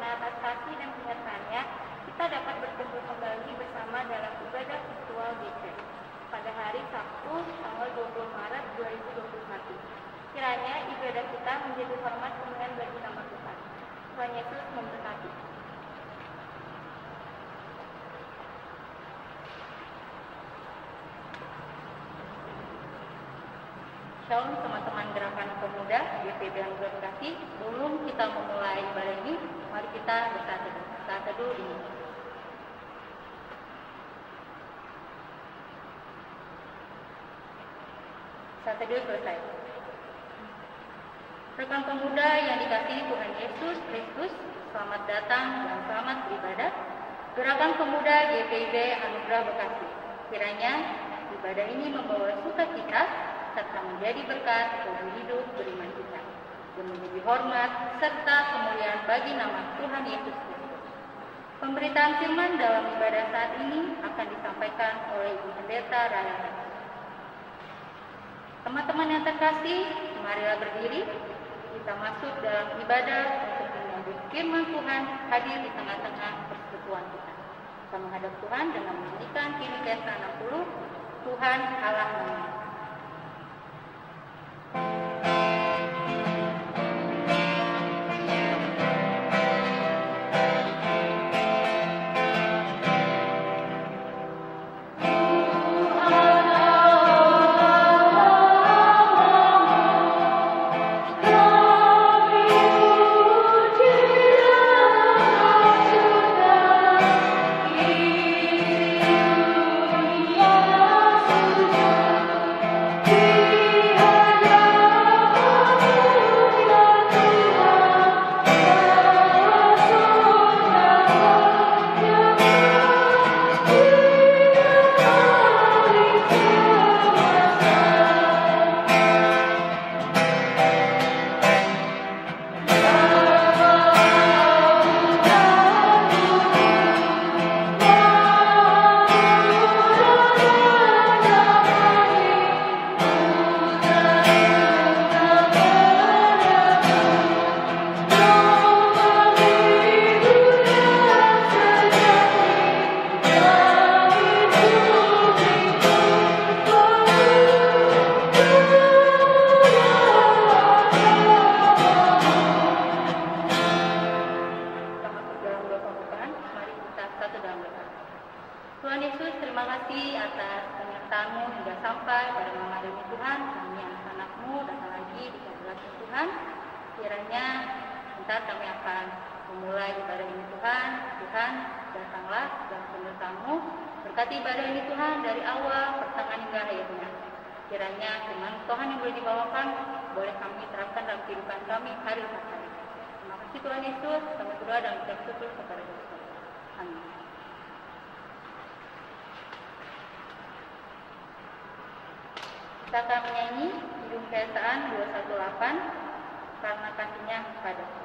karena atas kasih dan penyertaannya, kita dapat berkumpul kembali bersama dalam ibadah virtual GC pada hari Sabtu tanggal 20 Maret 2021. Kiranya ibadah kita menjadi hormat kemuliaan bagi nama Tuhan. Tuhan Yesus memberkati. Shalom teman-teman Gerakan Pemuda GPB yang berkasih. Sebelum kita memulai ibadah ini, mari kita bersaat teduh ini. Saat teduh selesai. Rekan pemuda yang dikasihi Tuhan Yesus Kristus, selamat datang dan selamat beribadah. Gerakan Pemuda GPB Anugerah Bekasi. Kiranya ibadah ini membawa sukacita serta menjadi berkat bagi hidup beriman kita, dan menjadi hormat serta kemuliaan bagi nama Tuhan Yesus Kristus. Pemberitaan firman dalam ibadah saat ini akan disampaikan oleh Ibu Pendeta Raya. Teman-teman yang terkasih, marilah berdiri. Kita masuk dalam ibadah untuk menyambut firman Tuhan hadir di tengah-tengah persekutuan kita. Kita menghadap Tuhan dengan menyanyikan kini Kesa 60, Tuhan Allah namanya. Tuhan Yesus, terima kasih atas penyertaan-Mu hingga sampai pada malam hari ini Tuhan. Kami anak-anak-Mu datang lagi di kehadirat Tuhan. Kiranya bentar kami akan memulai ibadah ini Tuhan. Tuhan, datanglah dan penyertaan-Mu. Berkati ibadah ini Tuhan dari awal, pertengahan hingga akhirnya. Kiranya firman Tuhan yang boleh dibawakan, boleh kami terapkan dalam kehidupan kami hari per hari. Terima kasih Tuhan Yesus. Kami berdoa dan kita syukur kepada Tuhan. Amin. Kita akan menyanyi Kidung Keesaan 218, Karena Kasihnya Padaku.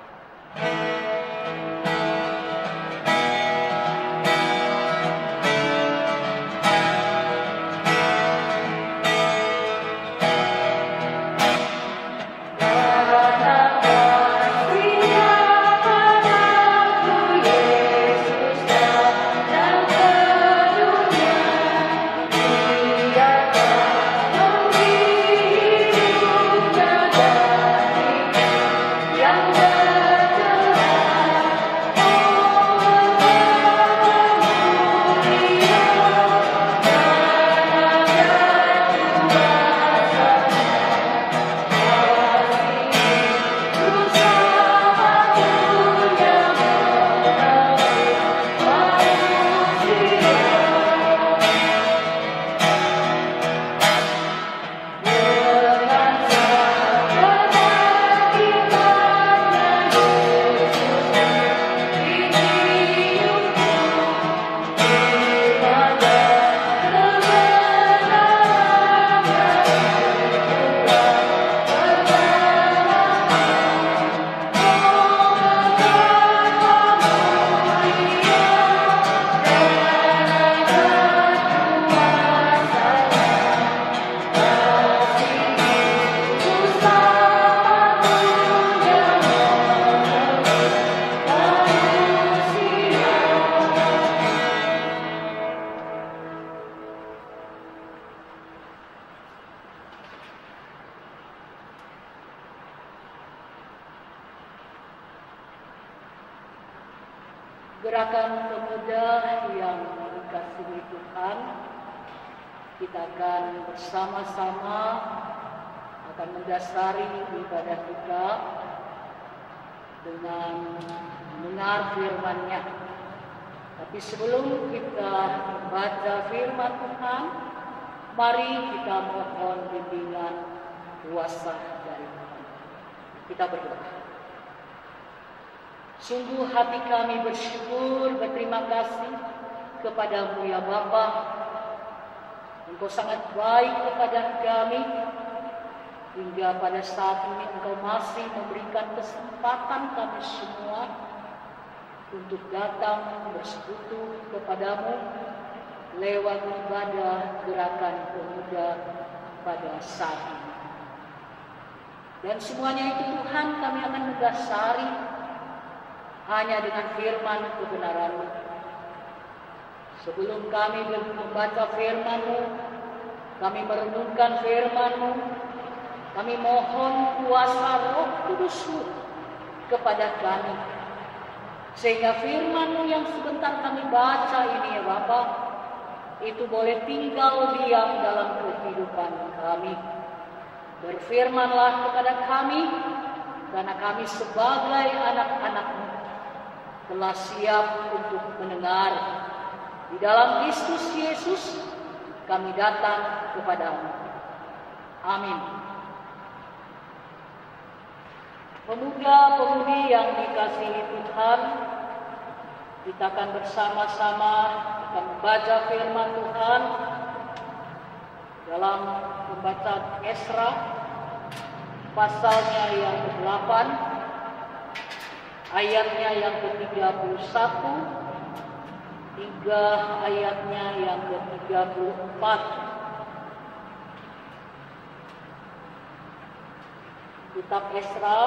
Yang Gerakan pemuda yang dikasihi Tuhan, kita akan bersama-sama akan mendasari ibadah kita dengan mendengar firman-Nya. Tapi sebelum kita membaca firman Tuhan, mari kita mohon bimbingan kuasa dari Tuhan. Kita berdoa. Sungguh hati kami bersyukur, berterima kasih kepadamu ya Bapa. Engkau sangat baik kepada kami, hingga pada saat ini Engkau masih memberikan kesempatan kami semua untuk datang bersekutu kepadamu lewat ibadah gerakan pemuda pada saat ini. Dan semuanya itu Tuhan kami akan mendasari hanya dengan firman kebenaran-Mu. Sebelum kami membaca firman-Mu, kami merenungkan firman-Mu, kami mohon kuasa Roh Kudus-Mu kepada kami, sehingga firman-Mu yang sebentar kami baca ini ya Bapa, itu boleh tinggal diam dalam kehidupan kami. Berfirmanlah kepada kami, karena kami sebagai anak-anak-Mu telah siap untuk mendengar. Di dalam Kristus Yesus kami datang kepadamu. Amin. Pemuda-pemudi yang dikasihi Tuhan, kita akan bersama-sama akan membaca firman Tuhan dalam pembacaan Esra pasalnya yang ke-8, ayatnya yang ke-31 hingga ayatnya yang ke-34. Kitab Esra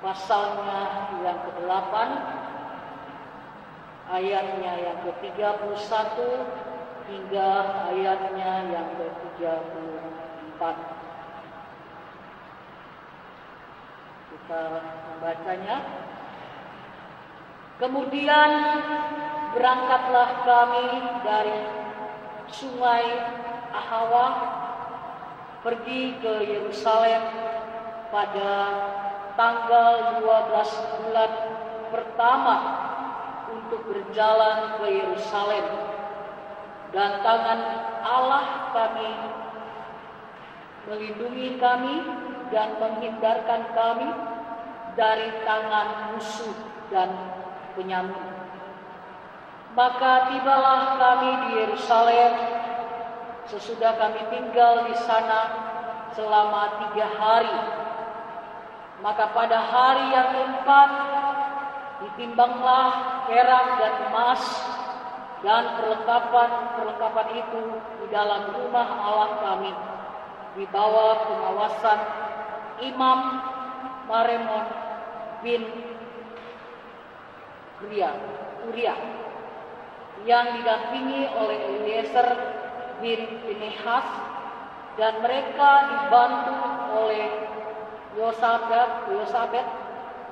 pasalnya yang ke-8, ayatnya yang ke-31 hingga ayatnya yang ke-34. Kita membacanya. Kemudian berangkatlah kami dari sungai Ahawa pergi ke Yerusalem pada tanggal 12 bulan pertama untuk berjalan ke Yerusalem, dan tangan Allah kami melindungi kami dan menghindarkan kami dari tangan musuh dan penyamun. Maka tibalah kami di Yerusalem. Sesudah kami tinggal di sana selama 3 hari, maka pada hari yang keempat ditimbanglah perak dan emas dan perlengkapan itu di dalam rumah Allah kami, di bawah pengawasan Imam Maremon bin Uriah, yang didampingi oleh Eliezer bin Pinehas, dan mereka dibantu oleh Yosabet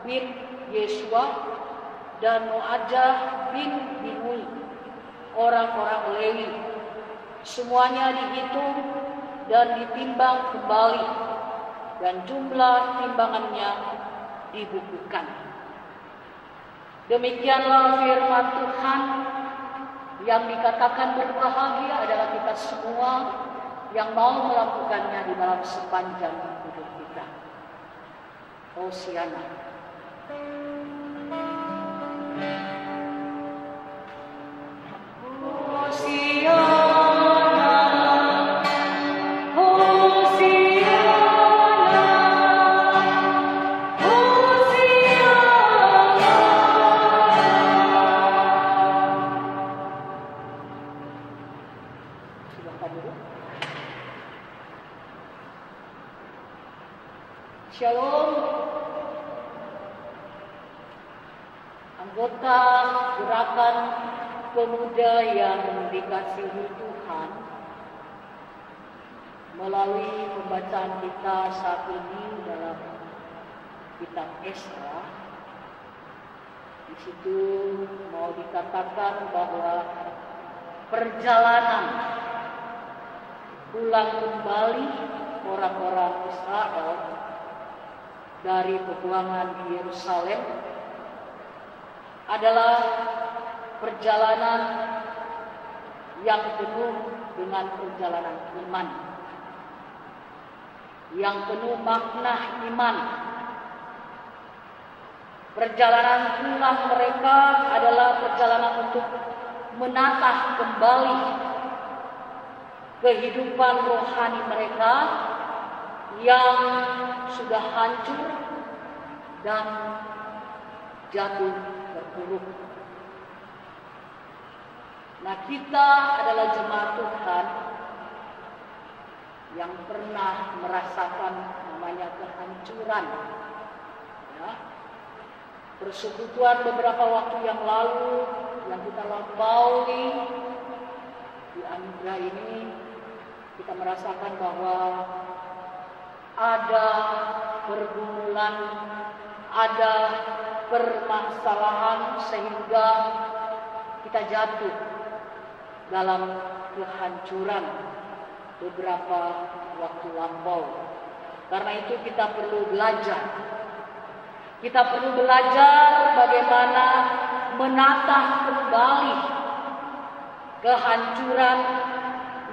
bin Yesua dan Noajah bin Binui, orang-orang Lewi. Semuanya dihitung dan ditimbang kembali, dan jumlah timbangannya dibukukan. Demikianlah firman Tuhan. Yang dikatakan berbahagia adalah kita semua yang mau melakukannya di dalam sepanjang hidup kita. Hosiana. Shalom. Anggota gerakan pemuda yang dikasihi Tuhan, melalui pembacaan kita saat ini dalam kitab Esra, Di situ mau dikatakan bahwa perjalanan pulang kembali orang-orang Israel dari peperangan di Yerusalem adalah perjalanan yang penuh dengan perjalanan iman, yang penuh makna iman. Perjalanan pulang mereka adalah perjalanan untuk menatah kembali kehidupan rohani mereka yang sudah hancur dan jatuh terpuruk. Nah, kita adalah jemaat Tuhan yang pernah merasakan namanya kehancuran. Ya. Persekutuan beberapa waktu yang lalu yang kita lampaui di anugerah ini, kita merasakan bahwa ada pergumulan, ada permasalahan sehingga kita jatuh dalam kehancuran beberapa waktu lampau. Karena itu kita perlu belajar. Kita perlu belajar bagaimana menatah kembali kehancuran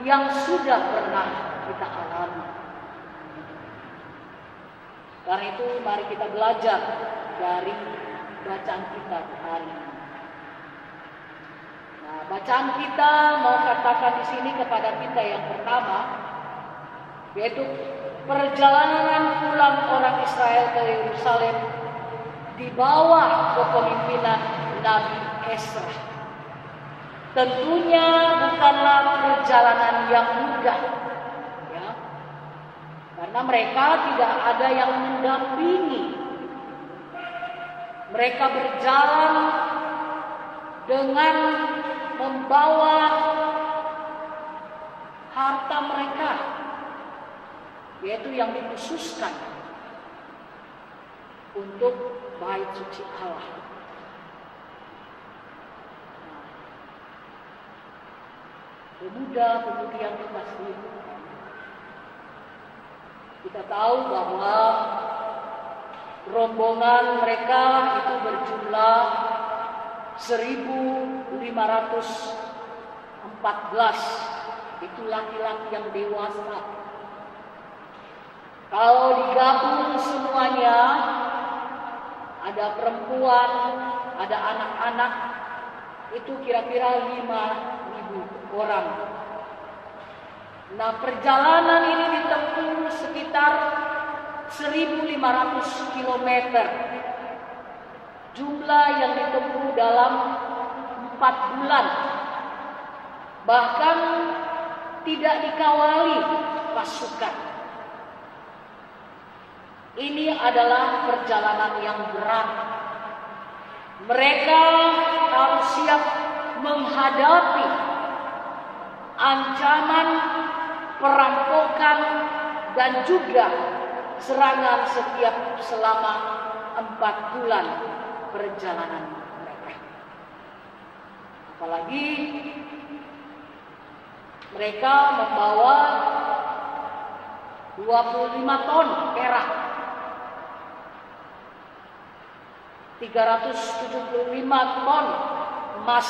yang sudah pernah kita alami. Karena itu mari kita belajar dari bacaan kita hari ini. Nah, bacaan kita mau katakan di sini kepada kita yang pertama, yaitu perjalanan pulang orang Israel ke Yerusalem di bawah kepemimpinan Nabi Ezra. Tentunya bukanlah perjalanan yang mudah, ya, karena mereka tidak ada yang mendampingi. Mereka berjalan dengan membawa harta mereka, yaitu yang dikhususkan untuk bait suci Allah. Pemuda-pemudi yang dikasihi, kita tahu bahwa rombongan mereka itu berjumlah 1.514. Itu laki-laki yang dewasa. Kalau digabung semuanya, ada perempuan, ada anak-anak, itu kira-kira 5.000 orang. Nah, perjalanan ini ditempuh sekitar 1.500 km. Jumlah yang ditempuh dalam 4 bulan. Bahkan tidak dikawali pasukan. Ini adalah perjalanan yang berat. Mereka harus siap menghadapi ancaman, perampokan, dan juga serangan selama 4 bulan perjalanan mereka. Apalagi mereka membawa 25 ton perak, 375 ton emas,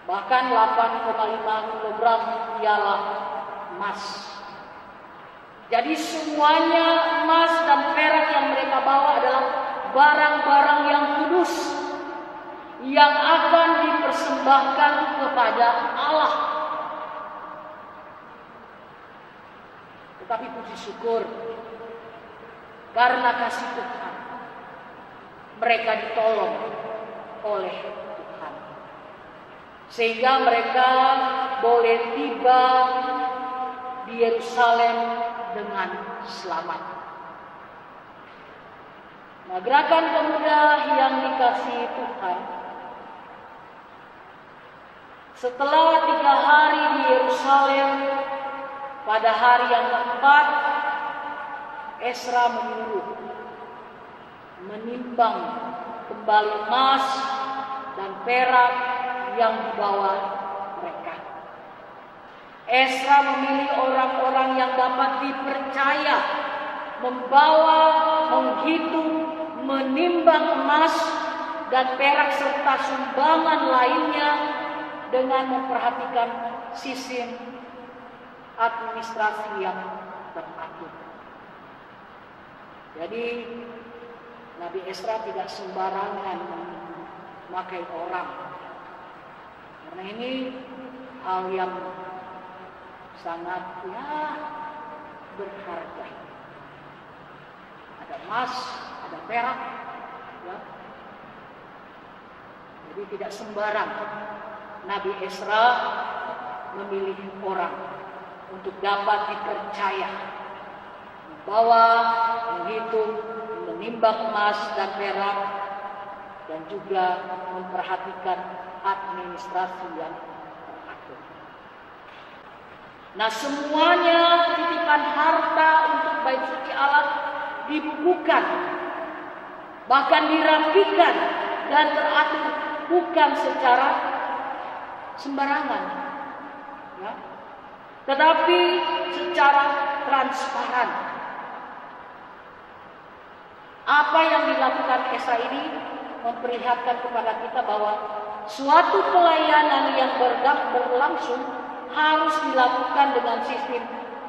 bahkan 8,5 kg piala emas. Jadi semuanya emas dan perak yang mereka bawa adalah barang-barang yang kudus yang akan dipersembahkan kepada Allah. Tetapi puji syukur, karena kasih Tuhan, mereka ditolong oleh Tuhan, sehingga mereka boleh tiba di Yerusalem dengan selamat. Nah, gerakan pemuda yang dikasihi Tuhan, setelah 3 hari di Yerusalem, pada hari yang keempat, Ezra menyuruh menimbang kembali emas dan perak yang dibawa mereka. Esra memilih orang-orang yang dapat dipercaya membawa, menghitung, menimbang emas dan perak serta sumbangan lainnya dengan memperhatikan sistem administrasi yang teratur. Jadi Nabi Esra tidak sembarangan memakai orang, karena ini hal yang sangat berharga. Ada emas, ada perak, ya. Jadi tidak sembarang Nabi Esra memilih orang untuk dapat dipercaya membawa, menghitung, menimbang emas dan perak, dan juga memperhatikan administrasi yang teratur. Nah, semuanya titipan harta untuk bait suci Allah dibukukan, bahkan dirapikan dan teratur, bukan secara sembarangan, ya, tetapi secara transparan. Apa yang dilakukan Esra ini memperlihatkan kepada kita bahwa suatu pelayanan yang berlangsung harus dilakukan dengan sistem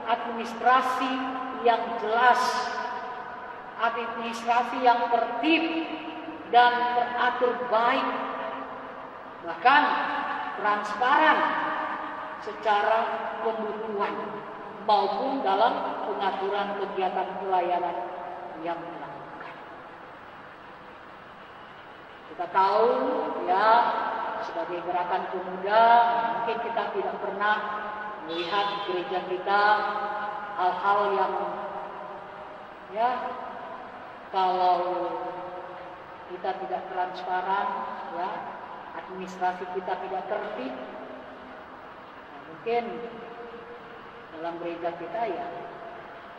administrasi yang jelas, administrasi yang tertib dan teratur baik, bahkan transparan secara kebutuhan maupun dalam pengaturan kegiatan pelayanan yang dilakukan. Kita tahu, ya, sebagai gerakan pemuda, mungkin kita tidak pernah melihat di gereja kita hal-hal yang, ya, kalau kita tidak transparan, ya, administrasi kita tidak tertib, nah, mungkin dalam gereja kita, ya,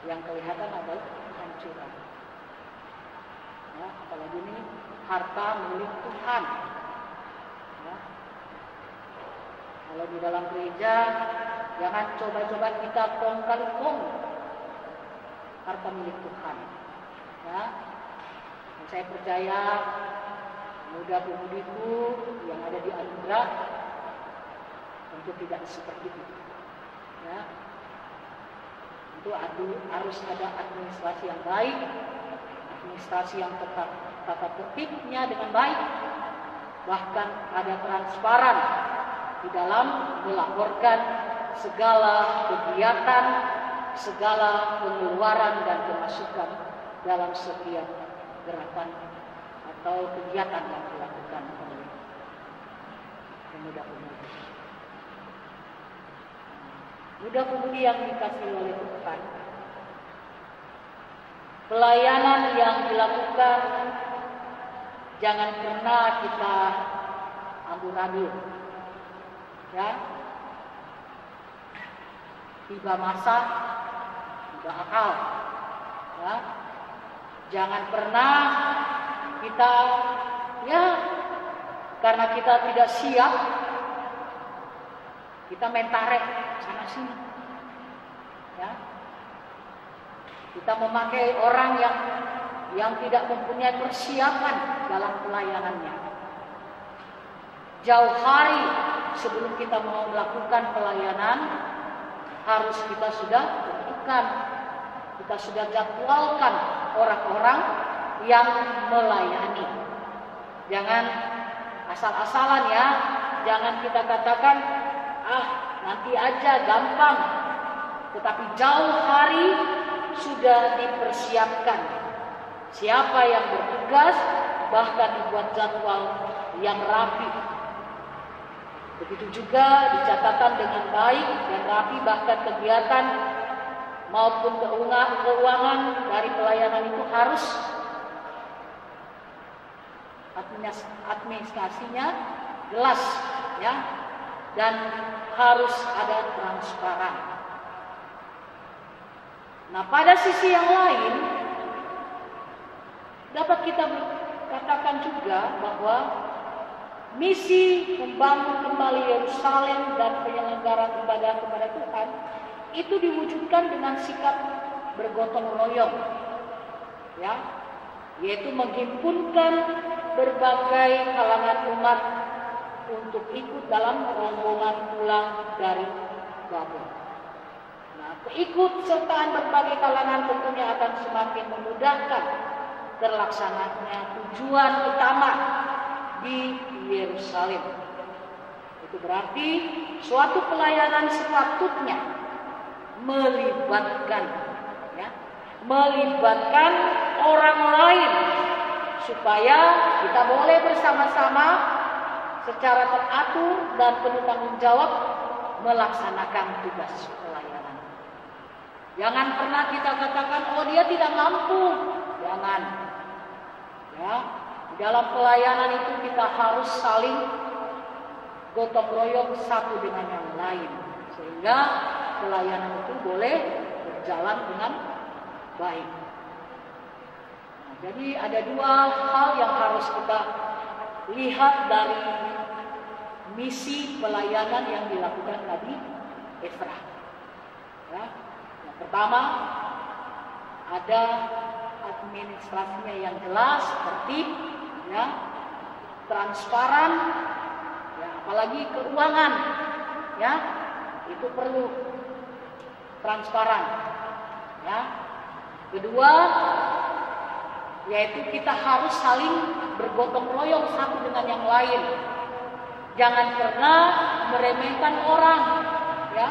yang kelihatan adalah kehancuran. Ya, apalagi ini harta milik Tuhan. Ya. Kalau di dalam gereja, jangan coba-coba kita kong-kali-kong harta milik Tuhan. Ya. Dan saya percaya muda-pemudiku yang ada di Anugerah tentu tidak seperti itu. Ya. Itu harus ada administrasi yang baik, administrasi yang tata tertibnya dengan baik, bahkan ada transparan di dalam melaporkan segala kegiatan, segala pengeluaran dan pemasukan dalam setiap gerakan atau kegiatan yang dilakukan oleh pemuda-pemudi. Muda-pemudi yang dikasihi oleh Tuhan, pelayanan yang dilakukan jangan pernah kita amburadul. Ya, tiba masa, tiba akal. Ya, jangan pernah kita, ya, karena kita tidak siap, kita main tarik sana sini. Ya, kita memakai orang yang tidak mempunyai persiapan dalam pelayanannya. Jauh hari sebelum kita mau melakukan pelayanan, harus kita sudah tentukan, kita sudah jadwalkan orang-orang yang melayani. Jangan asal-asalan, ya, jangan kita katakan, nanti aja gampang, tetapi jauh hari sudah dipersiapkan siapa yang bertugas, bahkan dibuat jadwal yang rapi. Begitu juga dicatatkan dengan baik dan rapi, bahkan kegiatan maupun keuangan dari pelayanan itu harus administrasinya jelas, ya, dan harus ada transparan. Nah, pada sisi yang lain dapat kita katakan juga bahwa misi membangun kembali Yerusalem dan penyelenggaraan ibadah kepada Tuhan itu diwujudkan dengan sikap bergotong royong, ya, yaitu menghimpunkan berbagai kalangan umat untuk ikut dalam rombongan pulang dari Babel. Nah, keikutsertaan berbagai kalangan tentunya akan semakin memudahkan terlaksananya tujuan utama di Yerusalem. Itu berarti suatu pelayanan sepatutnya melibatkan orang lain supaya kita boleh bersama-sama secara teratur dan penuh tanggung jawab melaksanakan tugas pelayanan. Jangan pernah kita katakan, oh dia tidak mampu. Jangan. Ya, di dalam pelayanan itu kita harus saling gotong royong satu dengan yang lain sehingga pelayanan itu boleh berjalan dengan baik. Nah, jadi ada dua hal yang harus kita lihat dari misi pelayanan yang dilakukan tadi Ezra. Ya, yang pertama ada administrasinya yang jelas, tertib, ya, transparan, ya, apalagi keuangan, ya, itu perlu transparan. Ya. Kedua, yaitu kita harus saling bergotong royong satu dengan yang lain. Jangan pernah meremehkan orang, ya.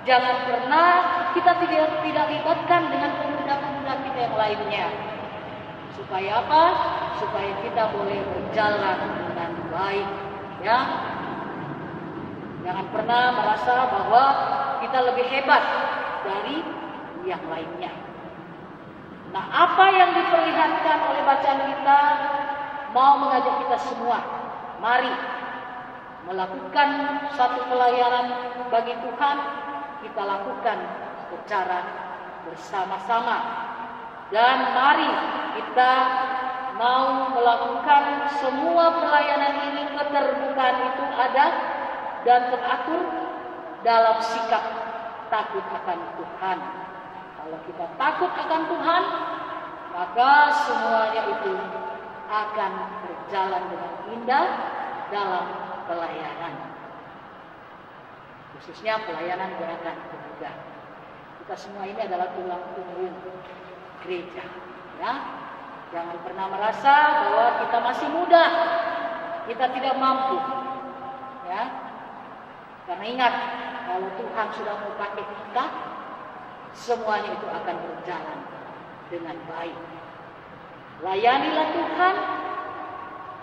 Jangan pernah kita tidak libatkan dengan pemuda-pemuda kita yang lainnya. Supaya apa? Supaya kita boleh berjalan dengan baik, ya. Jangan pernah merasa bahwa kita lebih hebat dari yang lainnya. Nah, apa yang diperlihatkan oleh bacaan kita mau mengajak kita semua, mari melakukan satu pelayanan bagi Tuhan, kita lakukan secara bersama-sama. Dan mari kita mau melakukan semua pelayanan ini, keterbukaan itu ada dan teratur dalam sikap takut akan Tuhan. Kalau kita takut akan Tuhan, maka semuanya itu akan berjalan dengan indah dalam pelayanan. Khususnya pelayanan gerakan pemuda. Kita semua ini adalah tulang punggung gereja. Ya, jangan pernah merasa bahwa kita masih muda, kita tidak mampu. Ya, karena ingat, kalau Tuhan sudah mau pakai kita, semuanya itu akan berjalan dengan baik. Layanilah Tuhan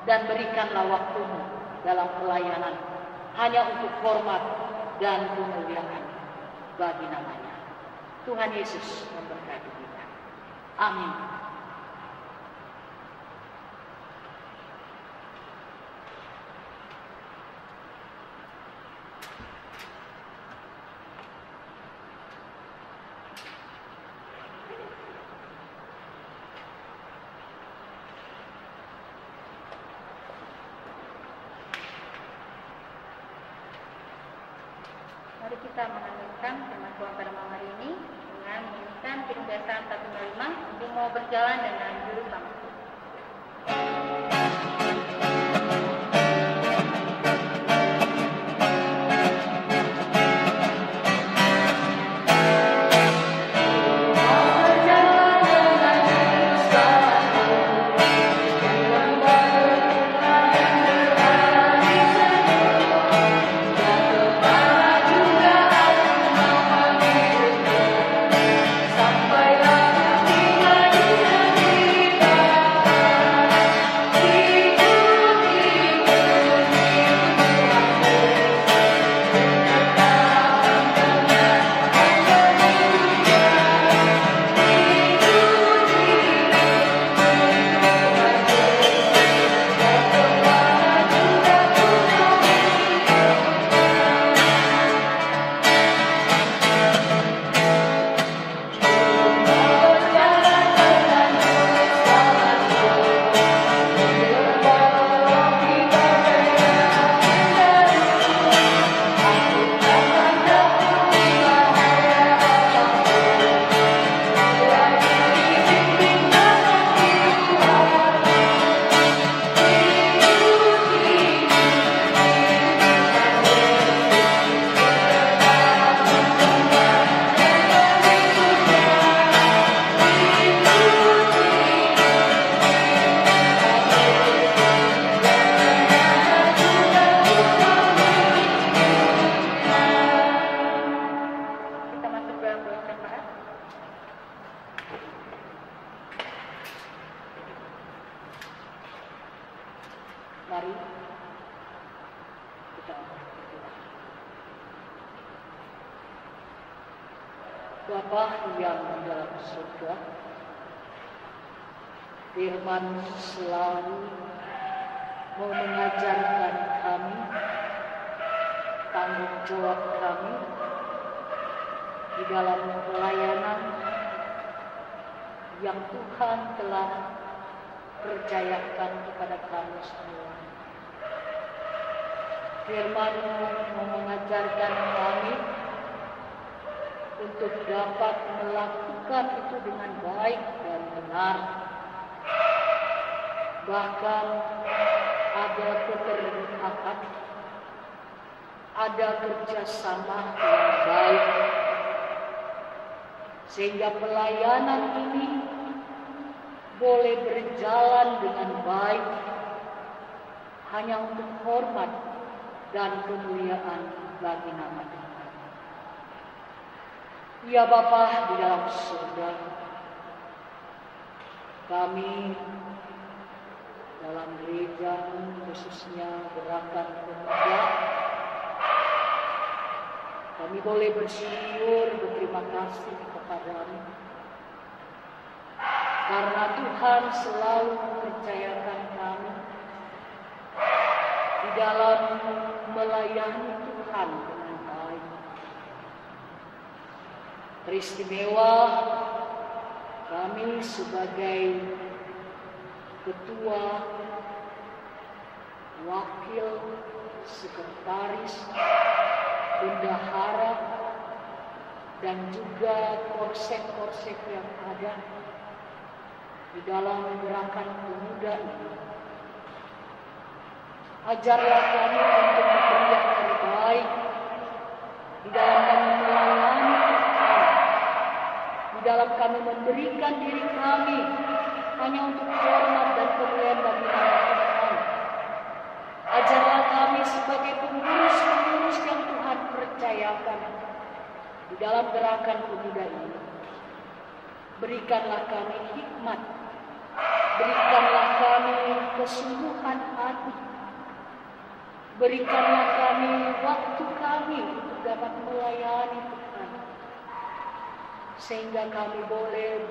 dan berikanlah waktumu dalam pelayanan hanya untuk hormat dan kemuliaan bagi namanya. Tuhan Yesus memberkati kita. Amin. Mari kita melanjutkan firman Tuhan pada malam hari ini dengan menyanyikan Kebiasaan 105 untuk mau berjalan dengan juru selamat. Sampai aku tiba di negeri Mari kita berdoa. Bapa yang di dalam surga, firman selalu mau mengajarkan kami tanggung jawab kami di dalam pelayanan yang Tuhan telah percayakan kepada kami semua. Firman-Mu mau mengajarkan kami untuk dapat melakukan itu dengan baik dan benar. Bahkan ada keberpihakan, ada kerjasama yang baik, sehingga pelayanan ini boleh berjalan dengan baik hanya untuk hormat dan kemuliaan bagi nama Tuhan. Ya Bapa di dalam surga, kami dalam gereja, khususnya gerakan pemuda, kami boleh bersyukur, berterima kasih kepada-Mu karena Tuhan selalu mempercayakan kami di dalam melayani Tuhan dengan baik. Teristimewa kami sebagai ketua, wakil, sekretaris, bendahara, dan juga korsek-korsek yang ada di dalam gerakan pemuda ini. Ajarlah kami untuk memberi yang terbaik di dalam kami melayani Tuhan, di dalam kami memberikan diri kami hanya untuk hormat dan kemuliaan bagi nama Tuhan. Ajarlah kami sebagai pengurus-pengurus yang Tuhan percayakan di dalam gerakan pemuda ini. Berikanlah kami hikmat, berikanlah kami kesungguhan hati, berikanlah kami waktu kami untuk dapat melayani Tuhan, sehingga kami boleh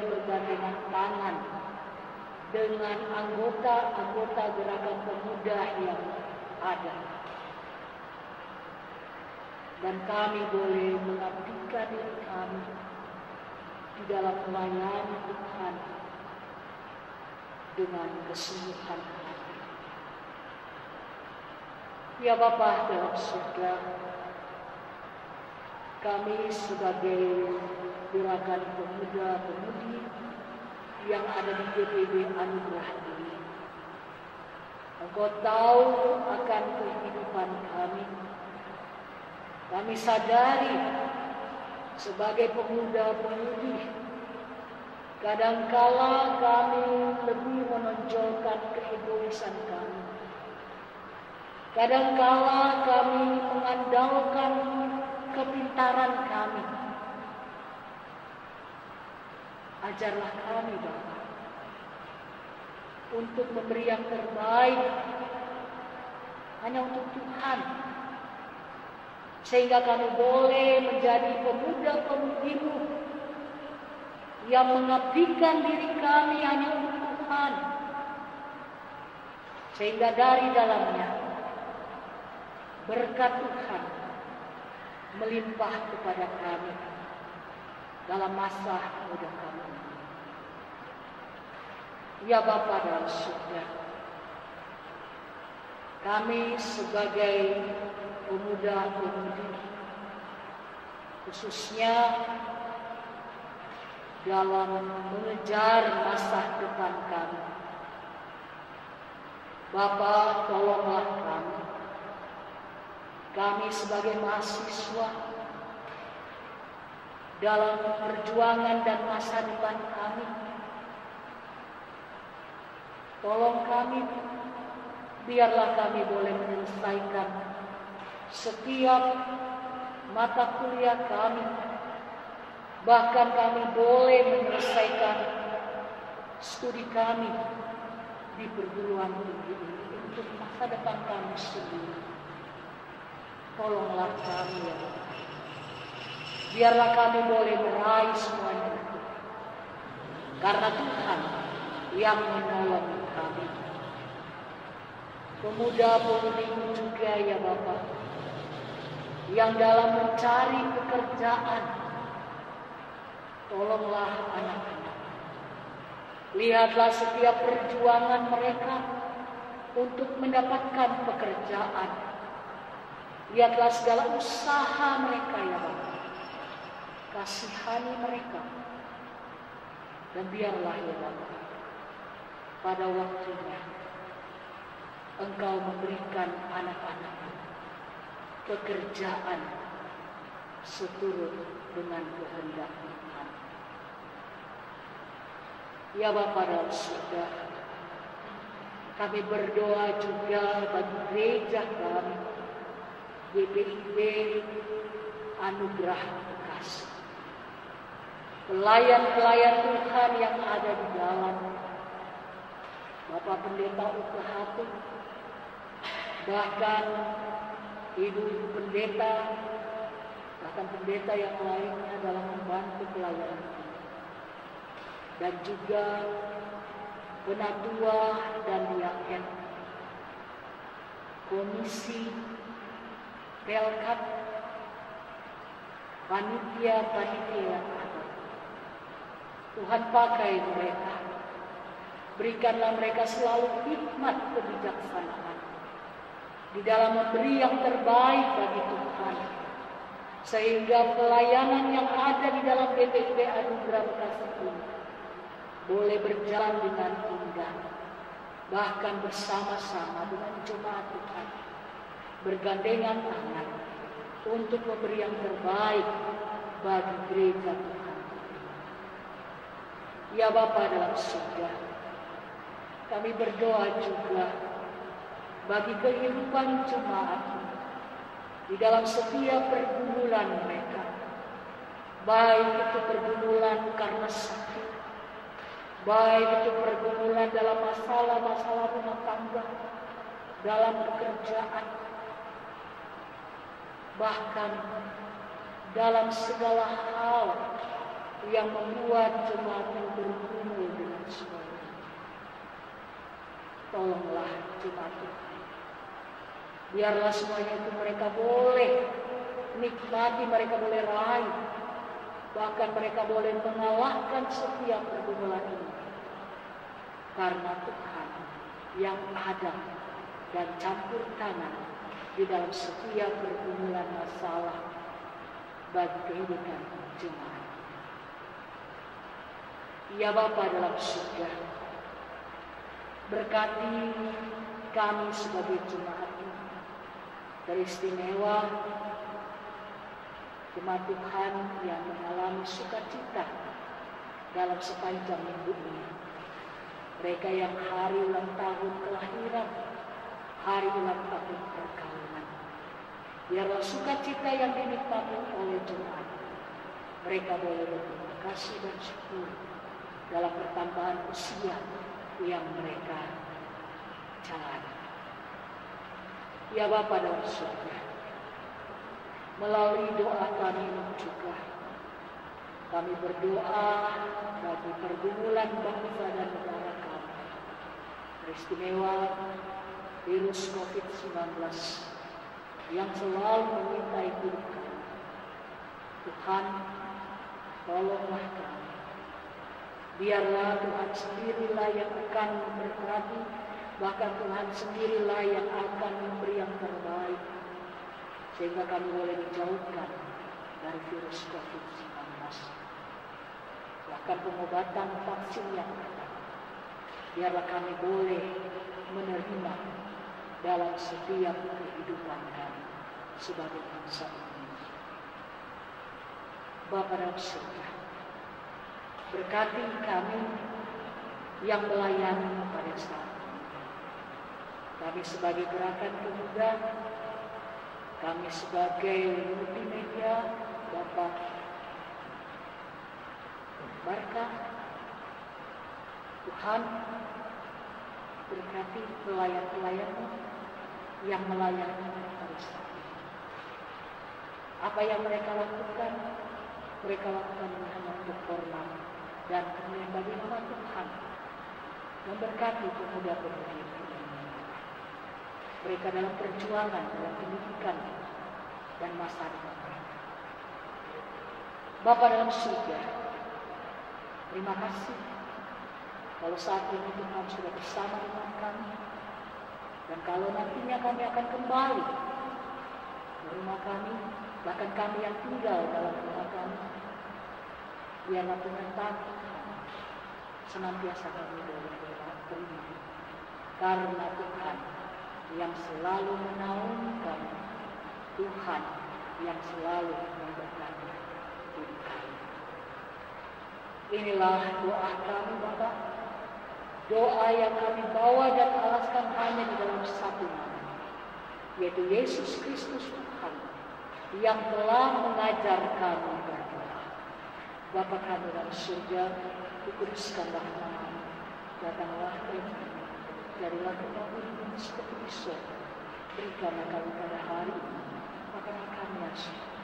bergandengan tangan dengan anggota-anggota gerakan pemuda yang ada, dan kami boleh mengabdikan diri kami di dalam melayani Tuhan dengan kesungguhan hati. Ya Bapa dalam surga, kami sebagai gerakan pemuda-pemudi yang ada di GPB Anugerah ini, Engkau tahu akan kehidupan kami. Kami sadari sebagai pemuda-pemudi, kadangkala kami lebih menonjolkan keegoisan kami. Kadangkala kami mengandalkan kepintaran kami. Ajarlah kami, Bapa, untuk memberi yang terbaik hanya untuk Tuhan, sehingga kami boleh menjadi pemuda-pemudi-Mu yang mengabdikan diri kami hanya untuk Tuhan, sehingga dari dalamnya berkat Tuhan melimpah kepada kami dalam masa muda kami. Ya Bapa dalam surga, kami sebagai pemuda-pemudi, khususnya dalam mengejar masa depan kami, Bapa, tolonglah kami. Kami sebagai mahasiswa dalam perjuangan dan masa depan kami, tolong kami, biarlah kami boleh menyelesaikan setiap mata kuliah kami, bahkan kami boleh menyelesaikan studi kami di perguruan tinggi ini. untuk masa depan kami sendiri. Tolonglah kami ya Bapa. Biarlah kami boleh meraih semuanya itu. Karena Tuhan yang menolong kami. Pemuda-pemudi juga ya Bapa, yang dalam mencari pekerjaan, tolonglah anak-anak. Lihatlah setiap perjuangan mereka untuk mendapatkan pekerjaan. Lihatlah segala usaha mereka ya Bapa. Kasihani mereka. Dan biarlah ya Bapa, pada waktunya Engkau memberikan anak-anak pekerjaan seturut dengan kehendak Tuhan. Ya Bapa dalam surga, kami berdoa juga bagi gereja kami, GPIB Anugerah Bekasi. Pelayan-pelayan Tuhan yang ada di dalam, Bapak Pendeta Uke Hatu, bahkan ibu-ibu pendeta, bahkan pendeta yang lainnya dalam membantu pelayanan ini. Dan juga penatua dan diaken, komisi, pelkat, panitia-panitia yang ada. Tuhan pakai mereka. Berikanlah mereka selalu hikmat kebijaksanaan di dalam memberi yang terbaik bagi Tuhan. Sehingga pelayanan yang ada di dalam GPIB Anugerah Bekasi ini boleh berjalan dengan indah. Bahkan bersama-sama dengan jemaat Tuhan. Bergandengan tangan untuk memberi yang terbaik bagi gereja Tuhan. Ya Bapa dalam surga, kami berdoa juga bagi kehidupan jemaat di dalam setiap pergumulan mereka. Baik itu pergumulan karena sakit, baik itu pergumulan dalam masalah-masalah rumah tangga, dalam pekerjaan, bahkan dalam segala hal yang membuat jemaat bergumul dengan semuanya. Tolonglah jemaat Tuhan. Biarlah semuanya itu mereka boleh nikmati, mereka boleh raih. Bahkan mereka boleh mengalahkan setiap pergumulan ini. Karena Tuhan yang ada dan campur tangan di dalam setiap pergumulan masalah bagi kehidupan jemaat. Ya Bapa dalam surga, berkati kami sebagai jemaat ini. Teristimewa jemaat Tuhan yang mengalami sukacita dalam sepanjang minggu ini. Mereka yang hari ulang tahun kelahiran, hari ulang tahun perkawinan. Biarlah sukacita yang dinikmati oleh jemaat. Mereka boleh berterima kasih dan syukur dalam pertambahan usia yang mereka jalani. Ya Bapa dalam surga, melalui doa kami juga, kami berdoa bagi pergumulan bangsa dan negara kami. Teristimewa virus COVID-19 yang selalu mengintai hidup kami. Tuhan, tolonglah kami. Biarlah Tuhan sendirilah yang akan memberkati, bahkan Tuhan sendirilah yang akan memberi yang terbaik, sehingga kami boleh dijauhkan dari virus COVID-19. Bahkan pengobatan vaksin yang ada, biarlah kami boleh menerima dalam setiap kehidupan kami sebagai bangsa Indonesia. Bapa dalam surga, berkati kami yang melayani pada saat ini. Kami sebagai gerakan pemuda, kami sebagai multimedia, Bapak Barka, Tuhan, Berkati pelayan-pelayan-Mu yang melayani hari Sabtu. Apa yang mereka lakukan hanya untuk hormat dan kemuliaan bagi nama Tuhan. Memberkati pemuda-pemudi ini. Mereka dalam perjuangan, dalam pendidikan dan masa depan. Bapa dalam surga, terima kasih kalau saat ini Tuhan sudah bersama dengan kami. Dan kalau nantinya kami akan kembali ke rumah kami, bahkan kami yang tinggal dalam rumah kami, biarlah penyertaan Tuhan senantiasa kami terima. Karena Tuhan yang selalu menaungi kami, Tuhan yang selalu memberkati hidup kami. Inilah doa kami Bapa, doa yang kami bawa dan alaskan hanya di dalam satu nama, yaitu Yesus Kristus Tuhan, yang telah mengajar kami berdoa. Bapa kami dalam surga, dikuduskanlah nama-Mu, datanglah firman-Mu, jadilah kehendak-Mu seperti di surga. Berikanlah kami pada hari ini makanan kami yang sehari,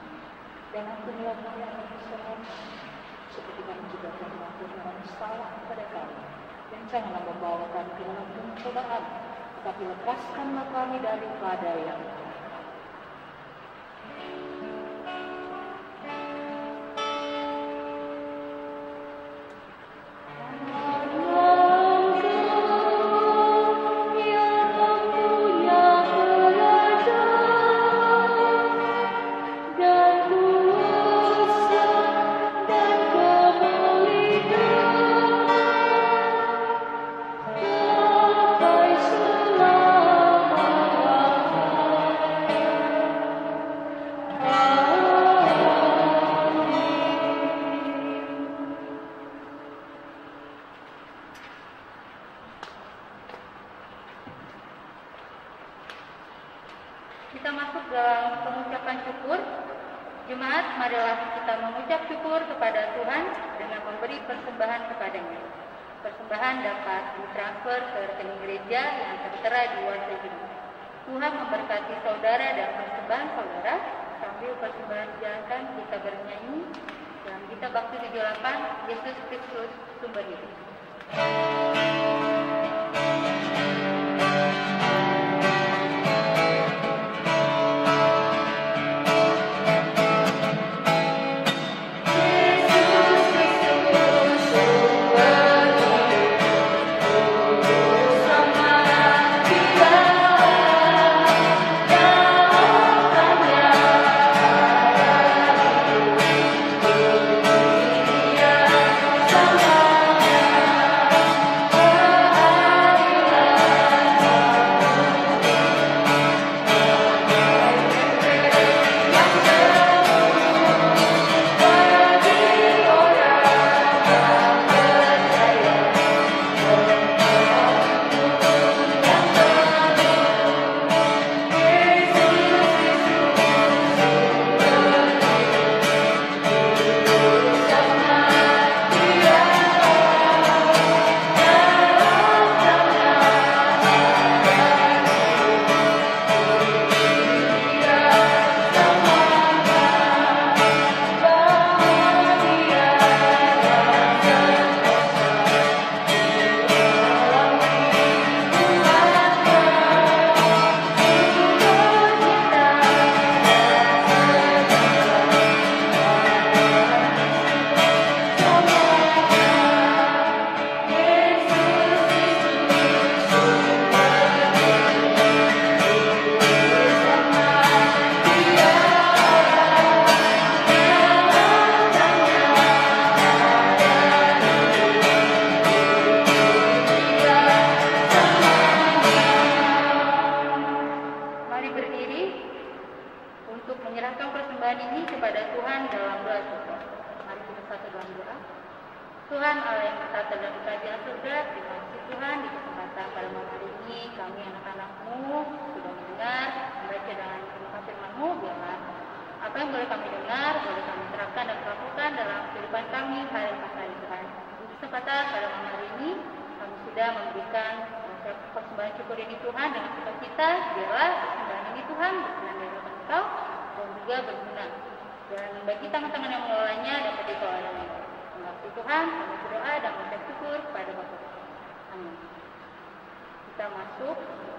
dan ampunilah kami akan kesalahan kami, seperti kami juga telah mengampuni orang salah kepada kami. Dan janganlah membawa kami ke dalam pencobaan, tetapi lepaskanlah kami daripada yang jahat. Kita masuk dalam pengucapan syukur. Jemaat, marilah kita mengucap syukur kepada Tuhan dengan memberi persembahan kepadanya. Persembahan dapat ditransfer ke rekening gereja yang tertera di WhatsApp ini. Tuhan memberkati saudara dan persembahan saudara. Sambil persembahan dijalankan, kita bernyanyi dalam Kitab Bakti 78, Yesus Kristus Sumber Hidup. Oh sembah syukur ini Tuhan dengan sukacita, biarlah sembahan ini Tuhan berkenan di hadapan Engkau dan juga berguna. Dan bagi tangan-tangan yang mengelolanya dapat dikelola dengan baik. Terima kasih Tuhan, kami berdoa dan mengucap syukur kepada Bapa. Amin. Kita masuk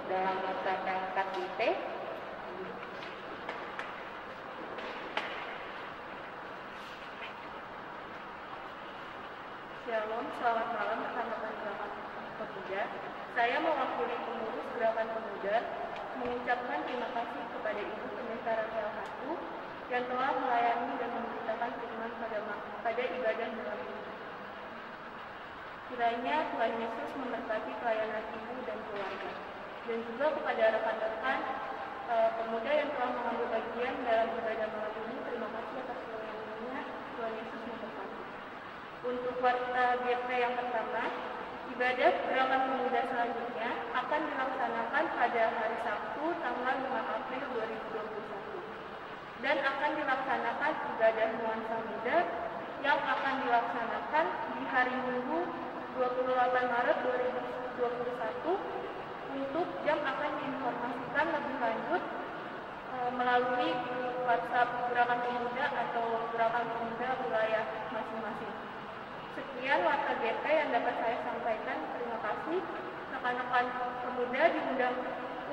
dalam masa KKIP. Shalom, selamat malam rekan-rekan Gerakan Pemuda. Saya mewakili pengurus Gerakan Pemuda mengucapkan terima kasih kepada Ibu Pendeta Rahel Hatu yang telah melayani dan memberitakan firman pada ibadah malam ini. Kiranya Tuhan Yesus memberkati pelayanan Ibu dan keluarga, dan juga kepada rekan-rekan pemuda yang telah mengambil bagian dalam ibadah malam ini. Terima kasih atas pelayanannya. Tuhan Yesus memberkati. Untuk warta GP yang pertama, ibadah Gerakan Pemuda selanjutnya akan dilaksanakan pada hari Sabtu tanggal 5 April 2021 dan akan dilaksanakan ibadah nuansa muda yang akan dilaksanakan di hari Minggu 28 Maret 2021. Untuk jam akan diinformasikan lebih lanjut melalui WhatsApp Gerakan Pemuda atau Gerakan Pemuda wilayah masing-masing. Sekian warta GP yang dapat saya sampaikan. Terima kasih. Rekan-rekan pemuda diundang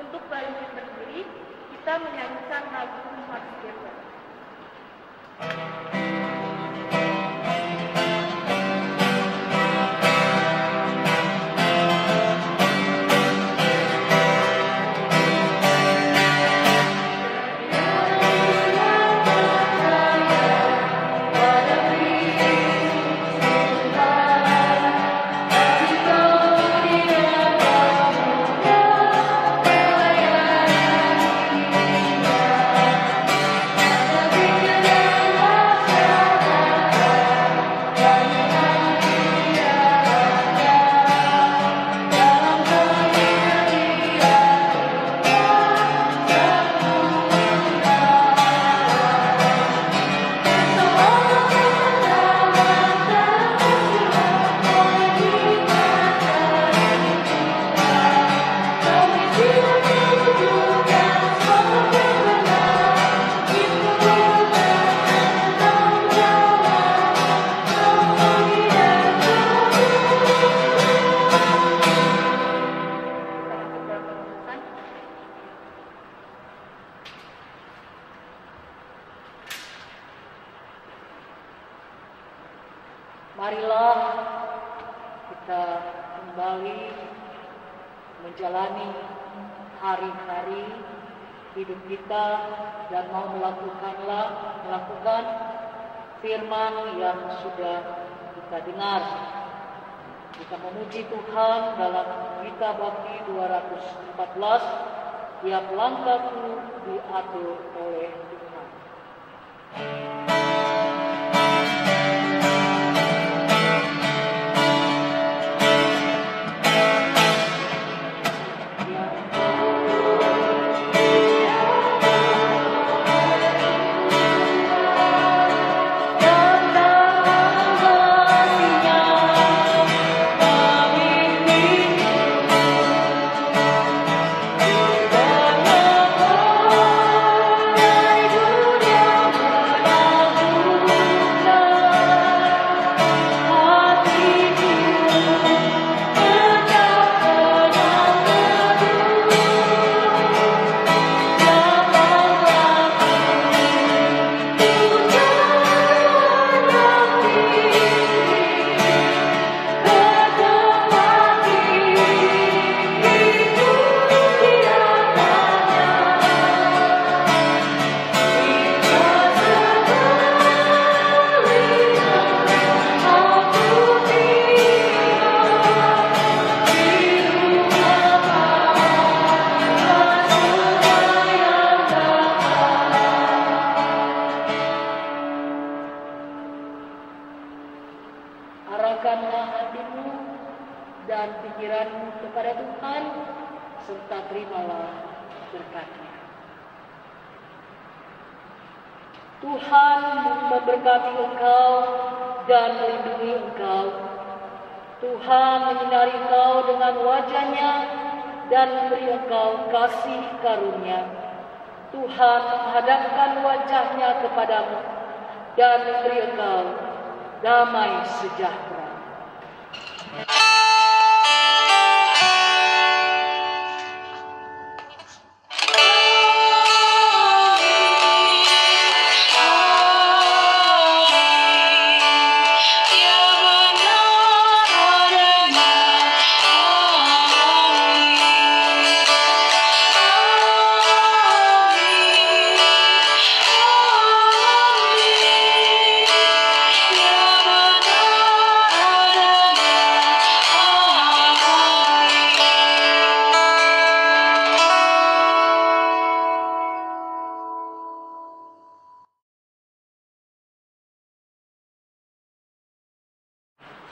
untuk bangkit berdiri. Kita menyanyikan lagu Mars GP. Marilah kita kembali menjalani hari-hari hidup kita dan mau melakukan firman yang sudah kita dengar. Kita memuji Tuhan dalam Gita Bakti 214, tiap langkahku diatur oleh Tuhan. Arahkanlah hatimu dan pikiranmu kepada Tuhan, serta terimalah berkat-Nya. Tuhan memberkati engkau dan melindungi engkau. Tuhan menyinari engkau dengan wajah-Nya dan beri Engkau kasih karunia. Tuhan menghadapkan wajahnya kepadamu dan beri Engkau damai sejahtera.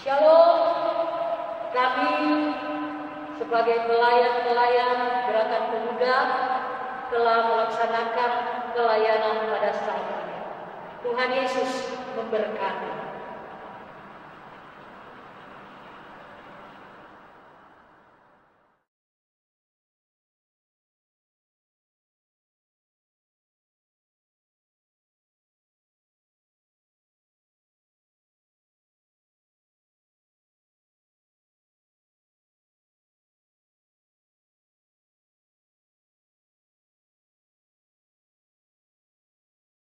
Shalom, kami sebagai pelayan-pelayan Gerakan Pemuda telah melaksanakan pelayanan pada saat ini. Tuhan Yesus memberkati.